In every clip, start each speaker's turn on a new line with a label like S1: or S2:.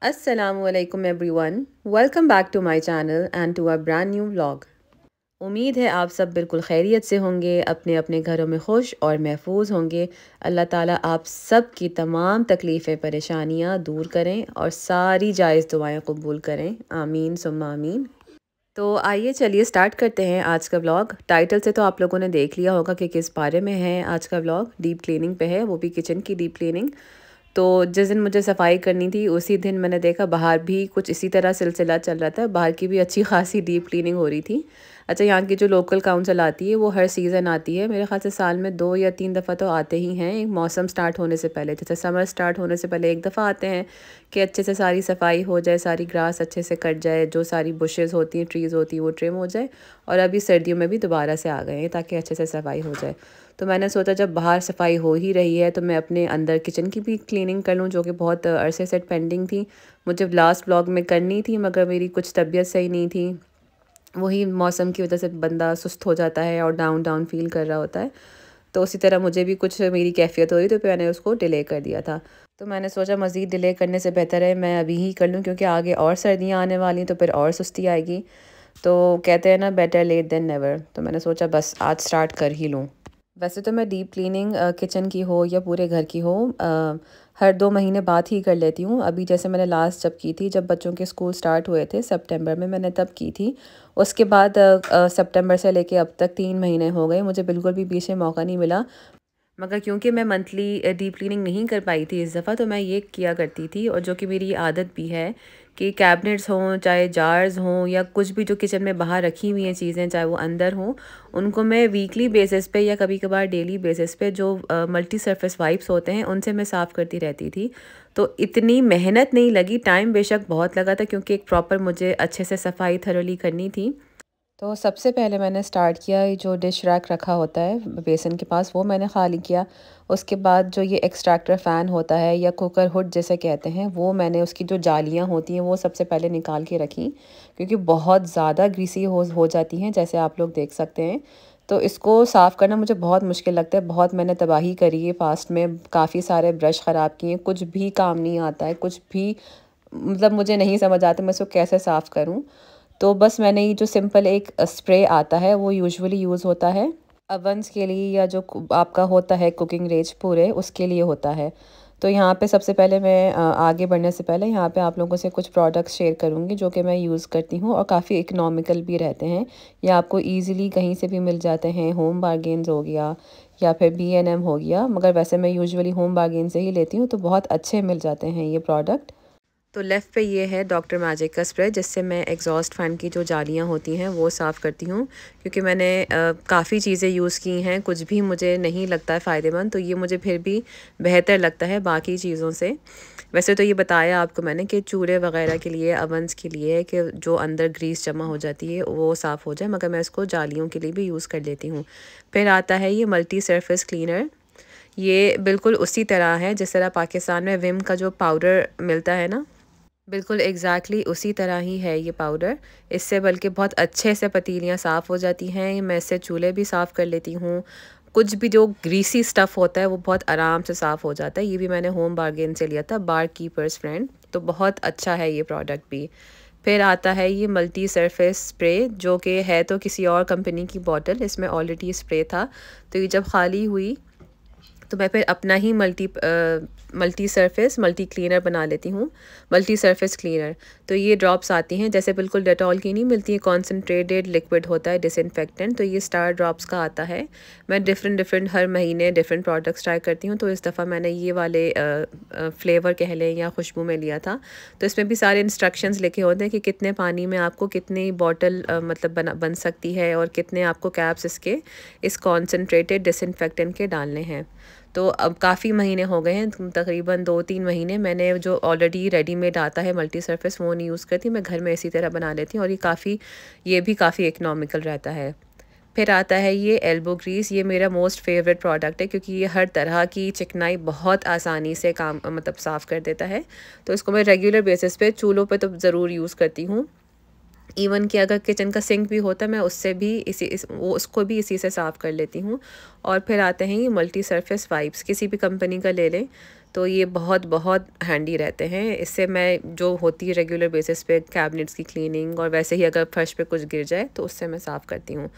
S1: Assalamualaikum everyone. Welcome back to my channel and to a brand new vlog. उम्मीद है आप सब बिल्कुल खैरियत से होंगे, अपने अपने घरों में खुश और महफूज होंगे। अल्लाह ताला आप सब की तमाम तकलीफ़ें परेशानियां दूर करें और सारी जायज़ दुआएं कबूल करें। आमीन सुम्मा आमीन। तो आइए चलिए स्टार्ट करते हैं आज का व्लॉग। टाइटल से तो आप लोगों ने देख लिया होगा कि किस बारे में है आज का व्लॉग। डीप क्लीनिंग पे है, वो भी किचन की डीप क्लीनिंग। तो जिस दिन मुझे सफाई करनी थी उसी दिन मैंने देखा बाहर भी कुछ इसी तरह सिलसिला चल रहा था, बाहर की भी अच्छी खासी डीप क्लीनिंग हो रही थी। अच्छा, यहाँ की जो लोकल काउंसिल आती है वो हर सीज़न आती है, मेरे ख्याल से साल में 2 या 3 दफ़ा तो आते ही हैं। एक मौसम स्टार्ट होने से पहले, जैसे समर स्टार्ट होने से पहले एक दफ़ा आते हैं कि अच्छे से सारी सफाई हो जाए, सारी ग्रास अच्छे से कट जाए, जो सारी बुशेज़ होती हैं, ट्रीज़ होती हैं, वो ट्रिम हो जाए। और अभी सर्दियों में भी दोबारा से आ गए हैं ताकि अच्छे से सफाई हो जाए। तो मैंने सोचा जब बाहर सफाई हो ही रही है तो मैं अपने अंदर किचन की भी क्लीनिंग कर लूँ, जो कि बहुत अरसे से पेंडिंग थी। मुझे लास्ट व्लॉग में करनी थी मगर मेरी कुछ तबीयत सही नहीं थी। वही मौसम की वजह से बंदा सुस्त हो जाता है और डाउन डाउन फील कर रहा होता है। तो उसी तरह मुझे भी कुछ मेरी कैफ़ियत हो रही, तो फिर मैंने उसको डिले कर दिया था। तो मैंने सोचा मज़ीद डिले करने से बेहतर है मैं अभी ही कर लूँ, क्योंकि आगे और सर्दियाँ आने वाली तो फिर और सुस्ती आएगी। तो कहते हैं ना, बेटर लेट देन नेवर। तो मैंने सोचा बस आज स्टार्ट कर ही लूँ। वैसे तो मैं डीप क्लीनिंग किचन की हो या पूरे घर की हो हर 2 महीने बाद ही कर लेती हूँ। अभी जैसे मैंने लास्ट जब की थी, जब बच्चों के स्कूल स्टार्ट हुए थे सितंबर में, मैंने तब की थी। उसके बाद सितंबर से लेके अब तक 3 महीने हो गए, मुझे बिल्कुल भी बीच में मौका नहीं मिला। मगर क्योंकि मैं मंथली डीप क्लीनिंग नहीं कर पाई थी इस दफ़ा, तो मैं ये किया करती थी, और जो कि मेरी आदत भी है कि कैबिनेट्स हों, चाहे जार्स हों या कुछ भी जो किचन में बाहर रखी हुई हैं चीज़ें, चाहे वो अंदर हों, उनको मैं वीकली बेसिस पे या कभी कभार डेली बेसिस पे जो मल्टी सरफेस वाइप्स होते हैं उनसे मैं साफ़ करती रहती थी। तो इतनी मेहनत नहीं लगी, टाइम बेशक बहुत लगा था क्योंकि एक प्रॉपर मुझे अच्छे से सफाई थरोली करनी थी। तो सबसे पहले मैंने स्टार्ट किया, ये जो डिश रैक रखा होता है बेसन के पास, वो मैंने खाली किया। उसके बाद जो ये एक्सट्रैक्टर फ़ैन होता है या कुकर हुड जिसे कहते हैं, वो मैंने उसकी जो जालियाँ होती हैं वो सबसे पहले निकाल के रखी, क्योंकि बहुत ज़्यादा ग्रीसी हो जाती हैं, जैसे आप लोग देख सकते हैं। तो इसको साफ़ करना मुझे बहुत मुश्किल लगता है, बहुत मैंने तबाही करी है पास्ट में, काफ़ी सारे ब्रश ख़राब किए, कुछ भी काम नहीं आता है, कुछ भी मतलब मुझे नहीं समझ आता मैं इसको कैसे साफ़ करूँ। तो बस मैंने ये जो सिंपल एक स्प्रे आता है वो यूजुअली यूज़ होता है अवंस के लिए, या जो आपका होता है कुकिंग रेंज पूरे, उसके लिए होता है। तो यहाँ पे सबसे पहले मैं आगे बढ़ने से पहले यहाँ पे आप लोगों से कुछ प्रोडक्ट्स शेयर करूँगी जो कि मैं यूज़ करती हूँ और काफ़ी इकोनॉमिकल भी रहते हैं। या आपको इजीली कहीं से भी मिल जाते हैं, होम बारगेन्स हो गया या फिर B&M हो गया, मगर वैसे मैं यूजुअली होम बारगेन से ही लेती हूँ, तो बहुत अच्छे मिल जाते हैं ये प्रोडक्ट। तो लेफ़्ट पे ये है डॉक्टर मैजिक का स्प्रे, जिससे मैं एग्जॉस्ट फ़ैन की जो जालियाँ होती हैं वो साफ़ करती हूँ, क्योंकि मैंने काफ़ी चीज़ें यूज़ की हैं, कुछ भी मुझे नहीं लगता है फ़ायदेमंद, तो ये मुझे फिर भी बेहतर लगता है बाकी चीज़ों से। वैसे तो ये बताया आपको मैंने कि चूल्हे वगैरह के लिए, अवन्स के लिए, कि जो अंदर ग्रीस जमा हो जाती है वो साफ़ हो जाए, मगर मैं इसको जालियों के लिए भी यूज़ कर लेती हूँ। फिर आता है ये मल्टी सरफेस क्लीनर। ये बिल्कुल उसी तरह है जिस तरह पाकिस्तान में विम का जो पाउडर मिलता है ना, बिल्कुल उसी तरह ही है ये पाउडर। इससे बल्कि बहुत अच्छे से पतीलियाँ साफ़ हो जाती हैं, मैं इससे चूल्हे भी साफ़ कर लेती हूँ। कुछ भी जो ग्रीसी स्टफ़ होता है वो बहुत आराम से साफ़ हो जाता है। ये भी मैंने होम बारगेन से लिया था, बार कीपर्स फ्रेंड, तो बहुत अच्छा है ये प्रोडक्ट भी। फिर आता है ये मल्टी सरफेस स्प्रे, जो कि है तो किसी और कंपनी की बॉटल, इसमें ऑलरेडी स्प्रे था, तो ये जब खाली हुई तो मैं फिर अपना ही मल्टी क्लीनर बना लेती हूँ। मल्टी सरफेस क्लीनर, तो ये ड्रॉप्स आती हैं, जैसे बिल्कुल डेटॉल की नहीं मिलती है, कॉन्सनट्रेटेड लिक्विड होता है डिसइंफेक्टेंट, तो ये स्टार ड्रॉप्स का आता है। मैं डिफरेंट हर महीने डिफरेंट प्रोडक्ट्स ट्राई करती हूँ, तो इस दफ़ा मैंने ये वाले फ्लेवर कह लें या खुशबू में लिया था। तो इसमें भी सारे इंस्ट्रक्शंस लिखे होते हैं कि कितने पानी में आपको कितनी बॉटल मतलब बन सकती है, और कितने आपको कैप्स इस कॉन्सनट्रेटेड डिसइंफेक्टेंट के डालने हैं। तो अब काफ़ी महीने हो गए हैं, तकरीबन 2-3 महीने, मैंने जो ऑलरेडी रेडीमेड आता है मल्टी सरफेस वो नहीं यूज़ करती, मैं घर में इसी तरह बना लेती हूँ, और ये भी काफ़ी इकनॉमिकल रहता है। फिर आता है ये एल्बो ग्रीस, ये मेरा मोस्ट फेवरेट प्रोडक्ट है, क्योंकि ये हर तरह की चिकनाई बहुत आसानी से काम मतलब साफ़ कर देता है। तो इसको मैं रेगुलर बेसिस पे चूल्हों पे तो ज़रूर यूज़ करती हूँ। इवन कि अगर किचन का सिंक भी होता है मैं उससे भी उसको भी इसी से साफ़ कर लेती हूँ। और फिर आते हैं ये मल्टी सरफेस वाइप्स, किसी भी कंपनी का ले लें, तो ये बहुत बहुत हैंडी रहते हैं। इससे मैं जो होती है रेगुलर बेसिस पे कैबिनेट्स की क्लीनिंग, और वैसे ही अगर फर्श पे कुछ गिर जाए तो उससे मैं साफ़ करती हूँ।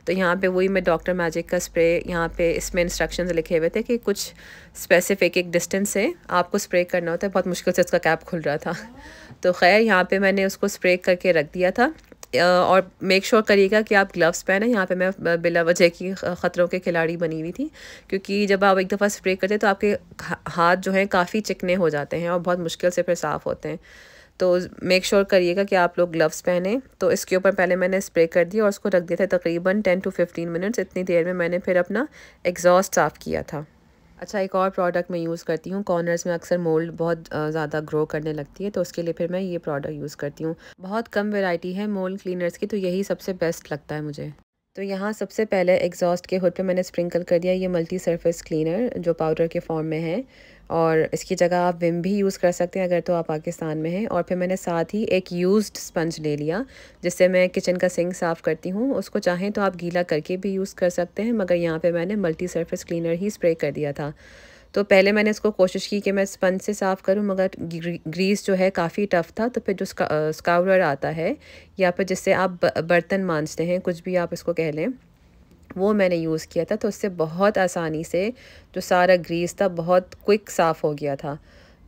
S1: तो यहाँ पे वही मैं डॉक्टर मैजिक का स्प्रे, यहाँ पे इसमें इंस्ट्रक्शंस लिखे हुए थे कि कुछ स्पेसिफिक एक डिस्टेंस से आपको स्प्रे करना होता है। बहुत मुश्किल से इसका कैप खुल रहा था। तो खैर यहाँ पे मैंने उसको स्प्रे करके रख दिया था। और मेक श्योर करिएगा कि आप ग्लव्स पहने। यहाँ पे मैं बिला वजह की ख़तरों के खिलाड़ी बनी हुई थी, क्योंकि जब आप एक दफ़ा स्प्रे करते तो आपके हाथ जो हैं काफ़ी चिकने हो जाते हैं और बहुत मुश्किल से फिर साफ़ होते हैं। तो मेक श्योर करिएगा कि आप लोग ग्लव्स पहने। तो इसके ऊपर पहले मैंने स्प्रे कर दिया और उसको रख दिया था तकरीबन 10 to 15 मिनट्स। इतनी देर में मैंने फिर अपना एग्जॉस्ट साफ़ किया था। अच्छा, एक और प्रोडक्ट मैं यूज़ करती हूँ। कॉर्नर्स में अक्सर मोल्ड बहुत ज़्यादा ग्रो करने लगती है, तो उसके लिए फिर मैं ये प्रोडक्ट यूज़ करती हूँ। बहुत कम वैरायटी है मोल्ड क्लीनर्स की, तो यही सबसे बेस्ट लगता है मुझे। तो यहाँ सबसे पहले एग्जॉस्ट के हुड पे मैंने स्प्रिंकल कर दिया ये मल्टी सरफेस क्लीनर जो पाउडर के फॉर्म में है, और इसकी जगह आप विम भी यूज़ कर सकते हैं अगर तो आप पाकिस्तान में हैं। और फिर मैंने साथ ही एक यूज्ड स्पंज ले लिया जिससे मैं किचन का सिंक साफ़ करती हूँ। उसको चाहें तो आप गीला करके भी यूज़ कर सकते हैं, मगर यहाँ पे मैंने मल्टी सरफेस क्लीनर ही स्प्रे कर दिया था। तो पहले मैंने इसको कोशिश की कि मैं स्पंज से साफ़ करूं, मगर ग्रीस जो है काफ़ी टफ़ था। तो फिर जो स्काउरर आता है या फिर जिससे आप बर्तन मांजते हैं, कुछ भी आप इसको कह लें, वो मैंने यूज़ किया था। तो उससे बहुत आसानी से जो सारा ग्रीस था बहुत क्विक साफ़ हो गया था।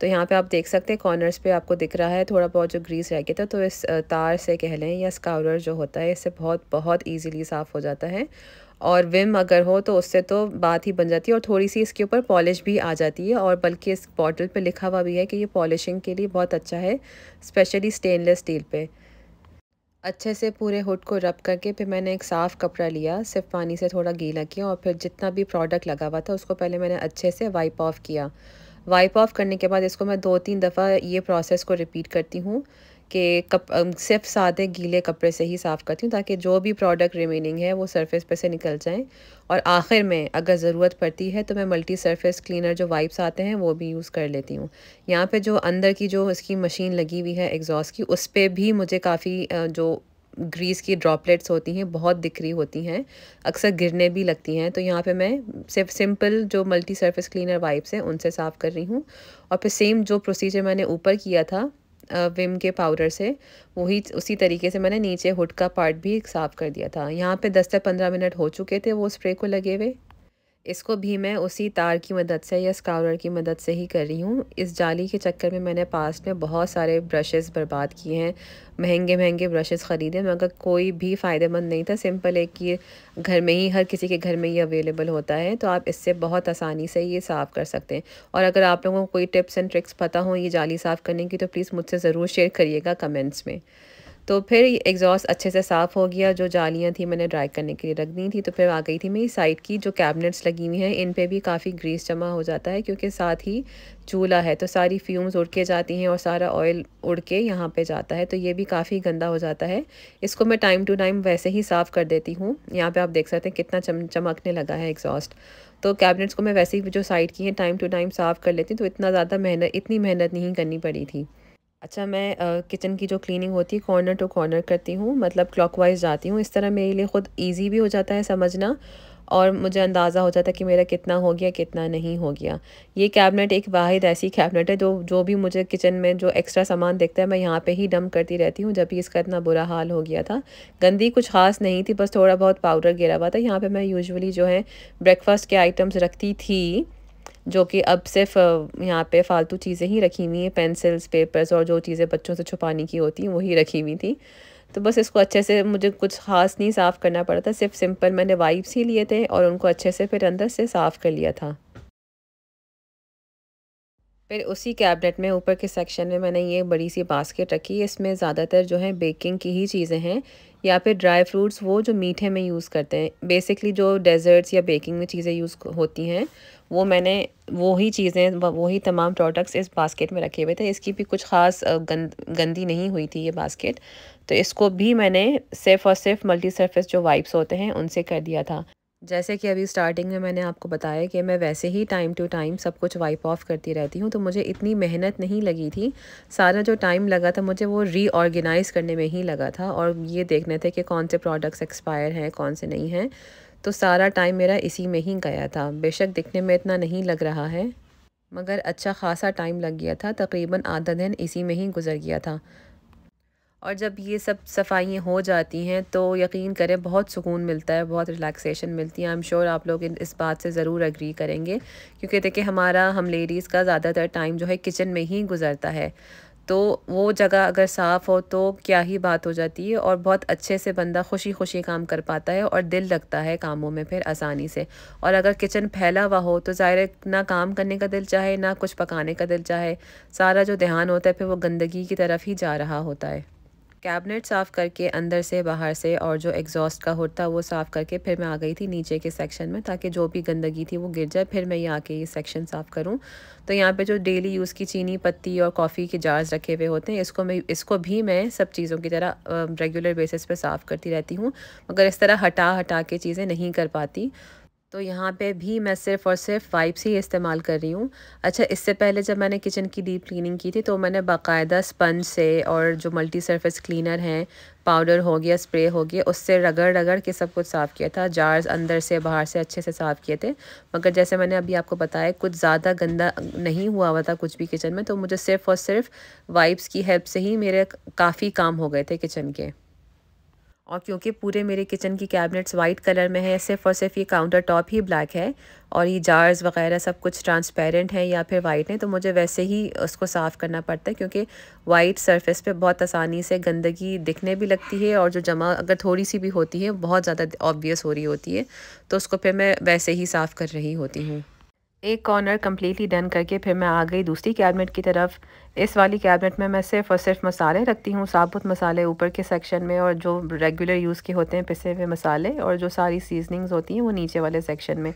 S1: तो यहाँ पे आप देख सकते हैं कॉर्नर्स पे आपको दिख रहा है थोड़ा बहुत जो ग्रीस रह गया था। तो इस तार से कह लें या स्काउरर जो होता है, इससे बहुत बहुत ईजीली साफ़ हो जाता है। और विम अगर हो तो उससे तो बात ही बन जाती है, और थोड़ी सी इसके ऊपर पॉलिश भी आ जाती है। और बल्कि इस बॉटल पे लिखा हुआ भी है कि ये पॉलिशिंग के लिए बहुत अच्छा है, स्पेशली स्टेनलेस स्टील पे। अच्छे से पूरे हुड को रब करके फिर मैंने एक साफ़ कपड़ा लिया, सिर्फ पानी से थोड़ा गीला किया, और फिर जितना भी प्रोडक्ट लगा हुआ था उसको पहले मैंने अच्छे से वाइप ऑफ किया। वाइप ऑफ करने के बाद इसको मैं 2-3 दफ़ा ये प्रोसेस को रिपीट करती हूँ कि सिर्फ सादे गीले कपड़े से ही साफ़ करती हूँ, ताकि जो भी प्रोडक्ट रिमेनिंग है वो सरफेस पे से निकल जाएं। और आखिर में अगर ज़रूरत पड़ती है तो मैं मल्टी सरफेस क्लीनर जो वाइप्स आते हैं वो भी यूज़ कर लेती हूँ। यहाँ पे जो अंदर की जो इसकी मशीन लगी हुई है एग्जॉस्ट की, उस पर भी मुझे काफ़ी जो ग्रीस की ड्रॉपलेट्स होती हैं बहुत दिख रही होती हैं, अक्सर गिरने भी लगती हैं। तो यहाँ पे मैं सिर्फ सिंपल जो मल्टी सरफेस क्लीनर वाइप्स हैं उनसे साफ़ कर रही हूँ। और फिर सेम जो प्रोसीजर मैंने ऊपर किया था विम के पाउडर से, वही उसी तरीके से मैंने नीचे हुड का पार्ट भी साफ़ कर दिया था। यहाँ पे 10 से 15 मिनट हो चुके थे वो स्प्रे को लगे हुए। इसको भी मैं उसी तार की मदद से या स्काउरर की मदद से ही कर रही हूँ। इस जाली के चक्कर में मैंने पास में बहुत सारे ब्रशेस बर्बाद किए हैं, महंगे महंगे ब्रशेस ख़रीदे, मगर कोई भी फ़ायदेमंद नहीं था। सिंपल एक ये घर में ही, हर किसी के घर में ये अवेलेबल होता है, तो आप इससे बहुत आसानी से ये साफ़ कर सकते हैं। और अगर आप लोगों को कोई टिप्स एंड ट्रिक्स पता हो ये जाली साफ़ करने की, तो प्लीज़ मुझसे ज़रूर शेयर करिएगा कमेंट्स में। तो फिर एग्जॉस्ट अच्छे से साफ़ हो गया। जो जालियाँ थी मैंने ड्राई करने के लिए रख दी थी। तो फिर आ गई थी मेरी साइड की जो कैबिनेट्स लगी हुई हैं, इन पे भी काफ़ी ग्रीस जमा हो जाता है, क्योंकि साथ ही चूल्हा है तो सारी फ्यूम्स उड़ के जाती हैं और सारा ऑयल उड़ के यहाँ पे जाता है, तो ये भी काफ़ी गंदा हो जाता है। इसको मैं टाइम टू टाइम वैसे ही साफ़ कर देती हूँ। यहाँ पे आप देख सकते हैं कितना चमकने लगा है एग्जॉस्ट। तो कैबिनेट्स को मैं वैसे ही जो साइड की हैं टाइम टू टाइम साफ़ कर लेती हूँ, तो इतनी मेहनत नहीं करनी पड़ी थी। अच्छा, मैं किचन की जो क्लीनिंग होती है कॉर्नर टू कॉर्नर करती हूँ, मतलब क्लॉकवाइज जाती हूँ। इस तरह मेरे लिए ख़ुद इजी भी हो जाता है समझना, और मुझे अंदाज़ा हो जाता है कि मेरा कितना हो गया कितना नहीं हो गया। ये कैबिनेट एक वाहिद ऐसी कैबिनेट है जो भी मुझे किचन में जो एक्स्ट्रा सामान दिखता है मैं यहाँ पे ही डंप करती रहती हूँ। जब भी इसका इतना बुरा हाल हो गया था, गंदी कुछ ख़ास नहीं थी, बस थोड़ा बहुत पाउडर गिरा हुआ था। यहाँ पर मैं यूजुअली जो है ब्रेकफास्ट के आइटम्स रखती थी, जो कि अब सिर्फ यहाँ पे फालतू चीज़ें ही रखी हुई हैं, पेंसिल्स, पेपर्स, और जो चीज़ें बच्चों से छुपाने की होती हैं वही रखी हुई थी। तो बस इसको अच्छे से, मुझे कुछ ख़ास नहीं साफ़ करना पड़ा था, सिर्फ सिंपल मैंने वाइप्स ही लिए थे और उनको अच्छे से फिर अंदर से साफ़ कर लिया था। फिर उसी कैबिनेट में ऊपर के सेक्शन में मैंने ये बड़ी सी बास्केट रखी है। इसमें ज़्यादातर जो है बेकिंग की ही चीज़ें हैं, या फिर ड्राई फ्रूट्स, वो जो मीठे में यूज़ करते हैं। बेसिकली जो डेज़र्ट्स या बेकिंग में चीज़ें यूज़ होती हैं, वो मैंने वही तमाम प्रोडक्ट्स इस बास्केट में रखे हुए थे। इसकी भी कुछ ख़ास गंदी नहीं हुई थी ये बास्केट। तो इसको भी मैंने सिर्फ़ और सिर्फ मल्टी सरफेस जो वाइप्स होते हैं उनसे कर दिया था। जैसे कि अभी स्टार्टिंग में मैंने आपको बताया कि मैं वैसे ही टाइम टू टाइम सब कुछ वाइप ऑफ करती रहती हूँ, तो मुझे इतनी मेहनत नहीं लगी थी। सारा जो टाइम लगा था मुझे वो रीऑर्गेनाइज़ करने में ही लगा था, और ये देखने थे कि कौन से प्रोडक्ट्स एक्सपायर हैं कौन से नहीं हैं। तो सारा टाइम मेरा इसी में ही गया था। बेशक दिखने में इतना नहीं लग रहा है, मगर अच्छा ख़ासा टाइम लग गया था, तकरीबन आधा दिन इसी में ही गुज़र गया था। और जब ये सब सफाइयाँ हो जाती हैं तो यकीन करें बहुत सुकून मिलता है, बहुत रिलैक्सेशन मिलती है। आई एम श्योर आप लोग इस बात से ज़रूर एग्री करेंगे, क्योंकि देखिए हम लेडीज़ का ज़्यादातर टाइम जो है किचन में ही गुज़रता है। तो वो जगह अगर साफ़ हो तो क्या ही बात हो जाती है, और बहुत अच्छे से बंदा खुशी खुशी काम कर पाता है और दिल लगता है कामों में फिर आसानी से। और अगर किचन फैला हुआ हो तो ज़ाहिर है ना काम करने का दिल चाहे, ना कुछ पकाने का दिल चाहे, सारा जो ध्यान होता है फिर वो गंदगी की तरफ ही जा रहा होता है। कैबिनेट साफ़ करके अंदर से बाहर से, और जो एग्जॉस्ट का होता वो साफ़ करके फिर मैं आ गई थी नीचे के सेक्शन में, ताकि जो भी गंदगी थी वो गिर जाए, फिर मैं ये आके ये सेक्शन साफ़ करूं। तो यहाँ पे जो डेली यूज़ की चीनी पत्ती और कॉफ़ी के जार्स रखे हुए होते हैं, इसको भी मैं सब चीज़ों की तरह रेगुलर बेसिस पे साफ़ करती रहती हूँ, मगर इस तरह हटा हटा के चीज़ें नहीं कर पाती। तो यहाँ पे भी मैं सिर्फ़ और सिर्फ वाइप्स ही इस्तेमाल कर रही हूँ। अच्छा, इससे पहले जब मैंने किचन की डीप क्लीनिंग की थी तो मैंने बाकायदा स्पंज से, और जो मल्टी सरफेस क्लीनर हैं, पाउडर हो गया, स्प्रे हो गया, उससे रगड़ रगड़ के सब कुछ साफ़ किया था। जार्स अंदर से बाहर से अच्छे से साफ़ किए थे। मगर जैसे मैंने अभी आपको बताया, कुछ ज़्यादा गंदा नहीं हुआ था कुछ भी किचन में, तो मुझे सिर्फ़ और सिर्फ वाइप्स की हेल्प से ही मेरे काफ़ी काम हो गए थे किचन के। और क्योंकि पूरे मेरे किचन की कैबिनेट्स वाइट कलर में है, सिर्फ़ और सिर्फ ये काउंटर टॉप ही ब्लैक है, और ये जार्स वगैरह सब कुछ ट्रांसपेरेंट है या फिर वाइट है, तो मुझे वैसे ही उसको साफ़ करना पड़ता है, क्योंकि वाइट सरफेस पे बहुत आसानी से गंदगी दिखने भी लगती है, और जो जमा अगर थोड़ी सी भी होती है बहुत ज़्यादा ऑब्वियस हो रही होती है, तो उसको फिर मैं वैसे ही साफ़ कर रही होती हूँ। एक कॉर्नर कम्प्लीटली डन करके फिर मैं आ गई दूसरी कैबिनेट की तरफ। इस वाली कैबिनेट में मैं सिर्फ़ और सिर्फ मसाले रखती हूँ, साबुत मसाले ऊपर के सेक्शन में, और जो रेगुलर यूज़ के होते हैं पिसे हुए मसाले, और जो सारी सीजनिंग्स होती हैं वो नीचे वाले सेक्शन में।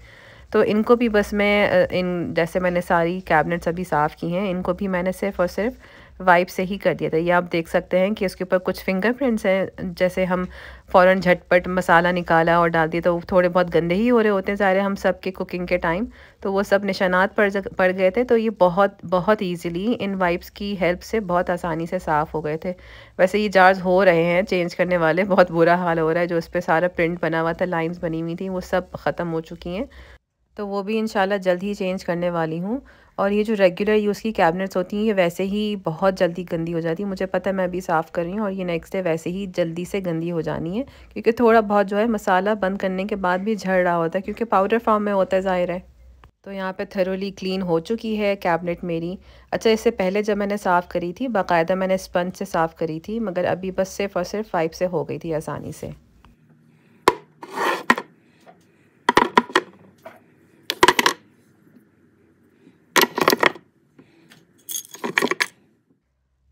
S1: तो इनको भी बस मैं इन जैसे मैंने सारी कैबिनेट्स अभी साफ़ की हैं, इनको भी मैंने सिर्फ़ और सिर्फ वाइप से ही कर दिया था। ये आप देख सकते हैं कि इसके ऊपर कुछ फिंगरप्रिंट्स हैं, जैसे हम फ़ौरन झटपट मसाला निकाला और डाल दिया, तो थोड़े बहुत गंदे ही हो रहे होते हैं ज़ाहिर है हम सब के कुकिंग के टाइम, तो वो सब निशानात पड़ गए थे। तो ये बहुत बहुत ईज़िली इन वाइप्स की हेल्प से बहुत आसानी से साफ़ हो गए थे। वैसे ये जार्स हो रहे हैं चेंज करने वाले, बहुत बुरा हाल हो रहा है, जो इस पे सारा प्रिंट बना हुआ था, लाइन्स बनी हुई थी, वो सब ख़त्म हो चुकी हैं। तो वो भी इंशाल्लाह जल्द ही चेंज करने वाली हूँ। और ये जो रेगुलर यूज़ की कैबिनेट्स होती हैं, ये वैसे ही बहुत जल्दी गंदी हो जाती है। मुझे पता है, मैं अभी साफ़ कर रही हूँ और ये नेक्स्ट डे वैसे ही जल्दी से गंदी हो जानी है, क्योंकि थोड़ा बहुत जो है मसाला बंद करने के बाद भी झड़ रहा होता है, क्योंकि पाउडर फॉर्म में होता है ज़ाहिर है। तो यहाँ पे थरोली क्लीन हो चुकी है कैबिनेट मेरी। अच्छा, इससे पहले जब मैंने साफ़ करी थी बाकायदा मैंने स्पंज से साफ़ करी थी, मगर अभी बस सिर्फ़ और सिर्फ वाइप से हो गई थी आसानी से।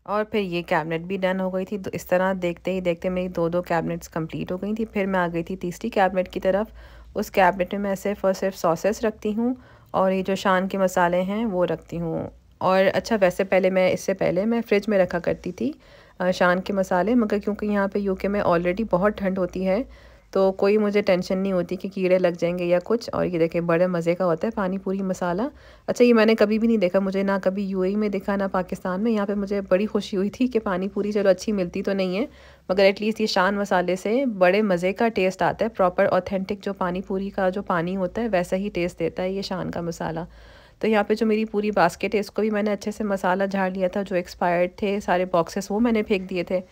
S1: और फिर ये कैबिनेट भी डन हो गई थी। तो इस तरह देखते ही देखते मेरी दो कैबिनेट्स कंप्लीट हो गई थी। फिर मैं आ गई थी तीसरी कैबिनेट की तरफ। उस कैबिनेट में मैं सिर्फ़ और सिर्फ सॉसेस रखती हूँ, और ये जो शान के मसाले हैं वो रखती हूँ। और अच्छा, वैसे इससे पहले मैं फ़्रिज में रखा करती थी शान के मसाले, मगर क्योंकि यहाँ पे यूके में ऑलरेडी बहुत ठंड होती है, तो कोई मुझे टेंशन नहीं होती कि कीड़े लग जाएंगे या कुछ। और ये देखें, बड़े मज़े का होता है पानी पूरी मसाला। अच्छा, ये मैंने कभी भी नहीं देखा, मुझे ना कभी यूएई में दिखा ना पाकिस्तान में। यहाँ पे मुझे बड़ी खुशी हुई थी कि पानी पूरी चलो अच्छी मिलती तो नहीं है, मगर एटलीस्ट ये शान मसाले से बड़े मज़े का टेस्ट आता है। प्रॉपर ऑथेंटिक जो पानी पूरी का जो पानी होता है वैसा ही टेस्ट देता है ये शान का मसाला। तो यहाँ पे जो मेरी पूरी बास्केट है, इसको भी मैंने अच्छे से मसाला झाड़ लिया था। जो एक्सपायर्ड थे सारे बॉक्सेस वो मैंने फेंक दिए थे,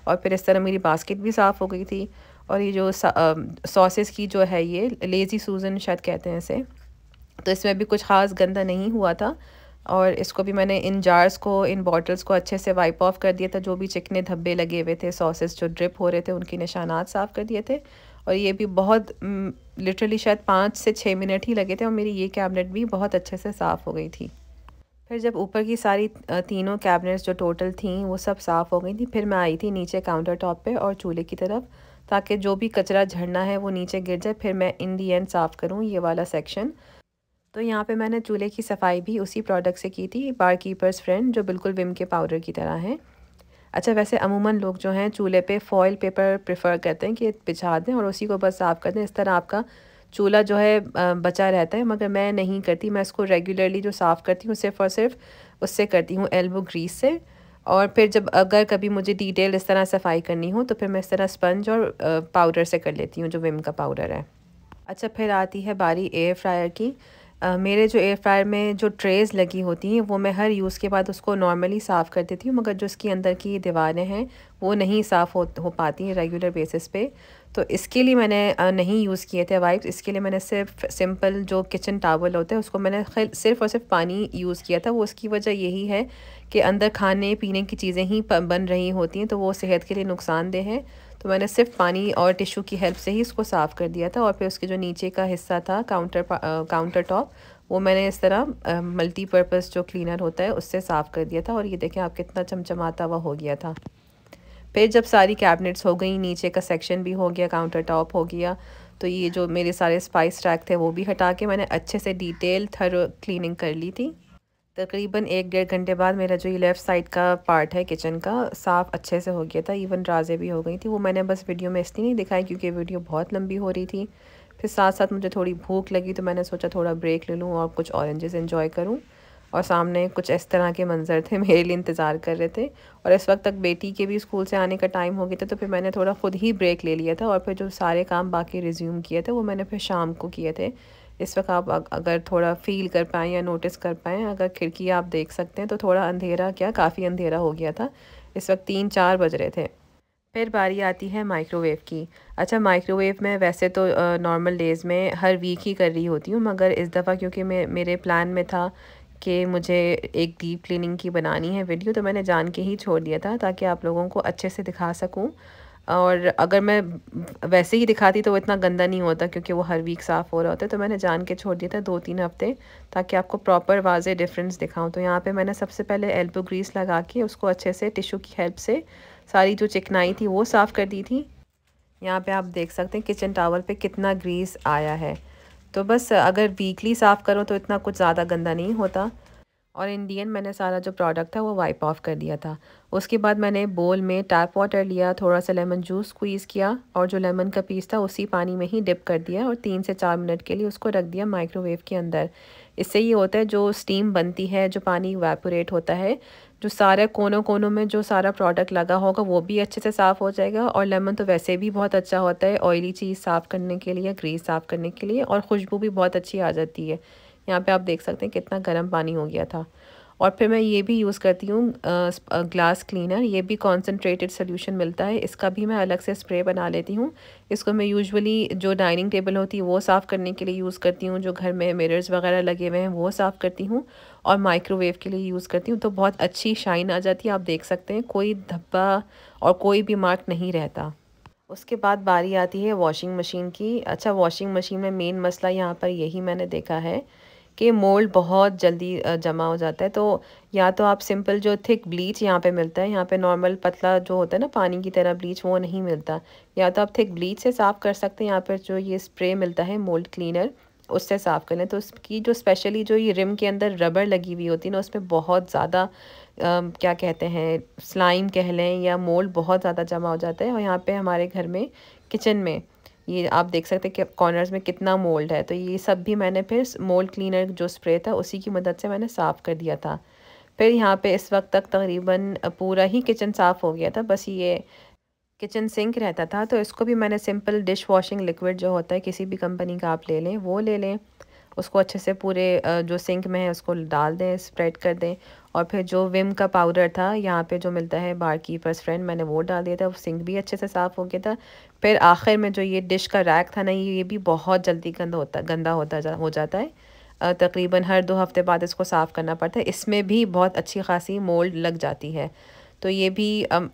S1: और फिर इस तरह मेरी बास्केट भी साफ़ हो गई थी। और ये जो सॉसेस की जो है, ये लेज़ी सूजन शायद कहते हैं इसे, तो इसमें भी कुछ ख़ास गंदा नहीं हुआ था। और इसको भी मैंने इन जार्स को, इन बॉटल्स को अच्छे से वाइप ऑफ कर दिया था। जो भी चिकने धब्बे लगे हुए थे, सॉसेस जो ड्रिप हो रहे थे, उनके निशानात साफ़ कर दिए थे। और ये भी बहुत लिटरली शायद 5 से 6 मिनट ही लगे थे, और मेरी ये कैबिनेट भी बहुत अच्छे से साफ़ हो गई थी। फिर जब ऊपर की सारी तीनों कैबिनेट्स जो टोटल थी वो सब साफ़ हो गई थी, फिर मैं आई थी नीचे काउंटर टॉप पे और चूल्हे की तरफ, ताकि जो भी कचरा झड़ना है वो नीचे गिर जाए, फिर मैं इन दी एंड साफ़ करूँ ये वाला सेक्शन। तो यहाँ पे मैंने चूल्हे की सफाई भी उसी प्रोडक्ट से की थी, बार कीपर्स फ्रेंड, जो बिल्कुल विम के पाउडर की तरह है। अच्छा, वैसे अमूमन लोग जो हैं चूल्हे पे फॉयल पेपर प्रेफर करते हैं कि बिछा दें और उसी को बस साफ़ कर दें, इस तरह आपका चूल्हा जो है बचा रहता है। मगर मैं नहीं करती, मैं इसको रेगुलरली जो साफ़ करती हूँ सिर्फ़ और सिर्फ उससे करती हूँ, एल्बो ग्रीस से। और फिर जब अगर कभी मुझे डिटेल इस तरह सफाई करनी हो तो फिर मैं इस तरह स्पंज और पाउडर से कर लेती हूँ, जो विम का पाउडर है। अच्छा, फिर आती है बारी एयर फ्रायर की। मेरे जो एयर फ्रायर में जो ट्रेज़ लगी होती हैं वो मैं हर यूज़ के बाद उसको नॉर्मली साफ़ कर देती हूँ, मगर जो इसके अंदर की दीवारें हैं वो नहीं साफ़ हो पाती हैं रेगुलर बेसिस पे। तो इसके लिए मैंने नहीं यूज़ किए थे वाइप्स। इसके लिए मैंने सिर्फ सिंपल जो किचन टॉवल होता है उसको मैंने सिर्फ और सिर्फ पानी यूज़ किया था। वो उसकी वजह यही है कि अंदर खाने पीने की चीज़ें ही बन रही होती हैं, तो वो सेहत के लिए नुकसानदेह है। तो मैंने सिर्फ पानी और टिश्यू की हेल्प से ही इसको साफ़ कर दिया था। और फिर उसके जो नीचे का हिस्सा था काउंटर टॉप, वो मैंने इस तरह मल्टीपर्पज़ जो क्लीनर होता है उससे साफ़ कर दिया था। और ये देखें आप कितना चमचमाता हुआ हो गया था। फिर जब सारी कैबिनेट्स हो गई, नीचे का सेक्शन भी हो गया, काउंटर टॉप हो गया, तो ये जो मेरे सारे स्पाइस रैक थे वो भी हटा के मैंने अच्छे से डिटेल थरो क्लीनिंग कर ली थी। तकरीबन 1-1.5 घंटे बाद मेरा जो ये लेफ़्ट साइड का पार्ट है किचन का साफ़ अच्छे से हो गया था। इवन राज़ें भी हो गई थी। वो मैंने बस वीडियो में इसलिए नहीं दिखाई क्योंकि वीडियो बहुत लंबी हो रही थी। फिर साथ साथ मुझे थोड़ी भूख लगी तो मैंने सोचा थोड़ा ब्रेक ले लूँ और कुछ ऑरेंजेस एंजॉय करूँ। और सामने कुछ इस तरह के मंज़र थे, मेरे लिए इंतज़ार कर रहे थे। और इस वक्त तक बेटी के भी स्कूल से आने का टाइम हो गया था, तो फिर मैंने थोड़ा ख़ुद ही ब्रेक ले लिया था। और फिर जो सारे काम बाकी रिज्यूम किए थे वो मैंने फिर शाम को किए थे। इस वक्त आप अगर थोड़ा फ़ील कर पाएँ या नोटिस कर पाएँ, अगर खिड़की आप देख सकते हैं तो थोड़ा अंधेरा, क्या काफ़ी अंधेरा हो गया था। इस वक्त 3-4 बज रहे थे। फिर बारी आती है माइक्रोवेव की। अच्छा, माइक्रोवेव में वैसे तो नॉर्मल डेज़ में हर वीक ही कर रही होती हूँ, मगर इस दफ़ा क्योंकि मेरे प्लान में था कि मुझे एक डीप क्लीनिंग की बनानी है वीडियो, तो मैंने जान के ही छोड़ दिया था ताकि आप लोगों को अच्छे से दिखा सकूँ। और अगर मैं वैसे ही दिखाती तो वो इतना गंदा नहीं होता क्योंकि वो हर वीक साफ़ हो रहा होता है। तो मैंने जान के छोड़ दिया था 2-3 हफ़्ते, ताकि आपको प्रॉपर वाज़े डिफरेंस दिखाऊं। तो यहाँ पे मैंने सबसे पहले एल्बो ग्रीस लगा के उसको अच्छे से टिश्यू की हेल्प से सारी जो चिकनाई थी वो साफ़ कर दी थी। यहाँ पे आप देख सकते हैं किचन टावल पे कितना ग्रीस आया है। तो बस अगर वीकली साफ़ करो तो इतना कुछ ज़्यादा गंदा नहीं होता। और इन दी एंड मैंने सारा जो प्रोडक्ट था वो वाइप ऑफ कर दिया था। उसके बाद मैंने बोल में टैप वाटर लिया, थोड़ा सा लेमन जूस स्क्वीज़ किया और जो लेमन का पीस था उसी पानी में ही डिप कर दिया और 3 से 4 मिनट के लिए उसको रख दिया माइक्रोवेव के अंदर। इससे ये होता है जो स्टीम बनती है, जो पानी इवेपोरेट होता है, जो सारे कोनों कोनों में जो सारा प्रोडक्ट लगा होगा वो भी अच्छे से साफ़ हो जाएगा। और लेमन तो वैसे भी बहुत अच्छा होता है ऑयली चीज़ साफ़ करने के लिए, ग्रीस साफ़ करने के लिए, और खुशबू भी बहुत अच्छी आ जाती है। यहाँ पे आप देख सकते हैं कितना गर्म पानी हो गया था। और फिर मैं ये भी यूज़ करती हूँ ग्लास क्लीनर। ये भी कॉन्सनट्रेटेड सोल्यूशन मिलता है, इसका भी मैं अलग से स्प्रे बना लेती हूँ। इसको मैं यूजुअली जो डाइनिंग टेबल होती है वो साफ़ करने के लिए यूज़ करती हूँ, जो घर में मिरर्स वगैरह लगे हुए हैं वो साफ़ करती हूँ, और माइक्रोवेव के लिए यूज़ करती हूँ। तो बहुत अच्छी शाइन आ जाती है, आप देख सकते हैं कोई धब्बा और कोई भी मार्क नहीं रहता। उसके बाद बारी आती है वॉशिंग मशीन की। अच्छा, वॉशिंग मशीन में मेन मसला यहाँ पर यही मैंने देखा है कि मोल्ड बहुत जल्दी जमा हो जाता है। तो या तो आप सिंपल जो थिक ब्लीच यहाँ पे मिलता है, यहाँ पे नॉर्मल पतला जो होता है ना पानी की तरह ब्लीच, वो नहीं मिलता। या तो आप थिक ब्लीच से साफ़ कर सकते हैं, यहाँ पर जो ये स्प्रे मिलता है मोल्ड क्लीनर उससे साफ़ कर लें। तो उसकी जो स्पेशली जो ये रिम के अंदर रबर लगी हुई होती है ना, उसमें बहुत ज़्यादा क्या कहते हैं, स्लाइम कह लें या मोल्ड बहुत ज़्यादा जमा हो जाता है। और यहाँ पे हमारे घर में किचन में ये आप देख सकते हैं कि कॉर्नर्स में कितना मोल्ड है। तो ये सब भी मैंने फिर मोल्ड क्लीनर जो स्प्रे था उसी की मदद से मैंने साफ़ कर दिया था। फिर यहाँ पे इस वक्त तक तकरीबन पूरा ही किचन साफ़ हो गया था, बस ये किचन सिंक रहता था। तो इसको भी मैंने सिंपल डिश वॉशिंग लिक्विड जो होता है किसी भी कंपनी का आप ले लें, वो ले लें, उसको अच्छे से पूरे जो सिंक में है उसको डाल दें, स्प्रेड कर दें। और फिर जो विम का पाउडर था यहाँ पे जो मिलता है बार कीपर्स फ्रेंड, मैंने वो डाल दिया था, वो सिंक भी अच्छे से साफ़ हो गया था। फिर आखिर में जो ये डिश का रैक था ना, ये भी बहुत जल्दी गंदा हो जाता है। तकरीबन हर 2 हफ्ते बाद इसको साफ़ करना पड़ता है। इसमें भी बहुत अच्छी खासी मोल्ड लग जाती है। तो ये भी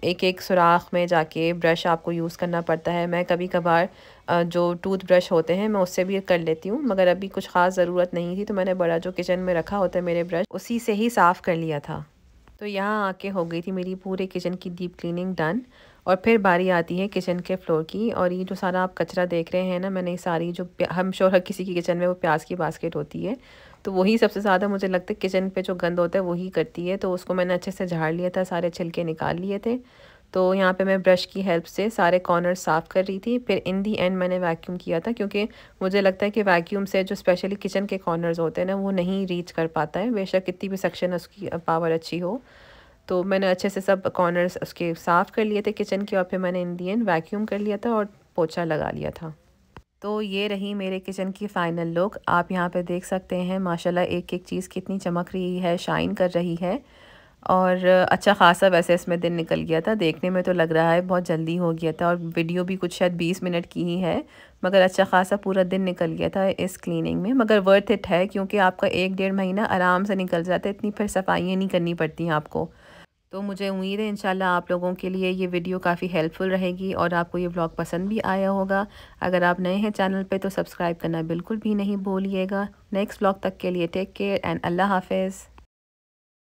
S1: एक एक सुराख में जाके ब्रश आपको यूज़ करना पड़ता है। मैं कभी कभार जो टूथ ब्रश होते हैं मैं उससे भी कर लेती हूँ, मगर अभी कुछ ख़ास ज़रूरत नहीं थी तो मैंने बड़ा जो किचन में रखा होता है मेरे ब्रश, उसी से ही साफ़ कर लिया था। तो यहाँ आके हो गई थी मेरी पूरे किचन की डीप क्लीनिंग डन। और फिर बारी आती है किचन के फ्लोर की। और ये जो सारा आप कचरा देख रहे हैं ना, मैंने सारी जो हम श्योर हर किसी की किचन में वो प्याज की बास्केट होती है, तो वही सबसे ज़्यादा मुझे लगता है किचन पे जो गंद होता है वही करती है। तो उसको मैंने अच्छे से झाड़ लिया था, सारे छिलके निकाल लिए थे। तो यहाँ पे मैं ब्रश की हेल्प से सारे कॉर्नर साफ़ कर रही थी। फिर इन दी एंड मैंने वैक्यूम किया था, क्योंकि मुझे लगता है कि वैक्यूम से जो स्पेशली किचन के कॉर्नर्स होते हैं ना, वो नहीं रीच कर पाता है, बेशक कितनी भी सेक्शन उसकी पावर अच्छी हो। तो मैंने अच्छे से सब कॉर्नर्स उसके साफ़ कर लिए थे किचन के, और फिर मैंने इन दी एंड वैक्यूम कर लिया था और पोछा लगा लिया था। तो ये रही मेरे किचन की फ़ाइनल लुक। आप यहाँ पे देख सकते हैं माशाल्लाह एक-एक चीज़ कितनी चमक रही है, शाइन कर रही है। और अच्छा ख़ासा वैसे इसमें दिन निकल गया था। देखने में तो लग रहा है बहुत जल्दी हो गया था और वीडियो भी कुछ शायद 20 मिनट की ही है, मगर अच्छा ख़ासा पूरा दिन निकल गया था इस क्लीनिंग में। मगर वर्थ इट है क्योंकि आपका 1 डेढ़ महीना आराम से निकल जाता है, इतनी फिर सफाइयाँ नहीं करनी पड़ती हैं आपको। तो मुझे उम्मीद है इंशाल्लाह आप लोगों के लिए ये वीडियो काफ़ी हेल्पफुल रहेगी और आपको ये व्लॉग पसंद भी आया होगा। अगर आप नए हैं चैनल पे तो सब्सक्राइब करना बिल्कुल भी नहीं भूलिएगा। नेक्स्ट व्लॉग तक के लिए टेक केयर एंड अल्लाह हाफ़िज़।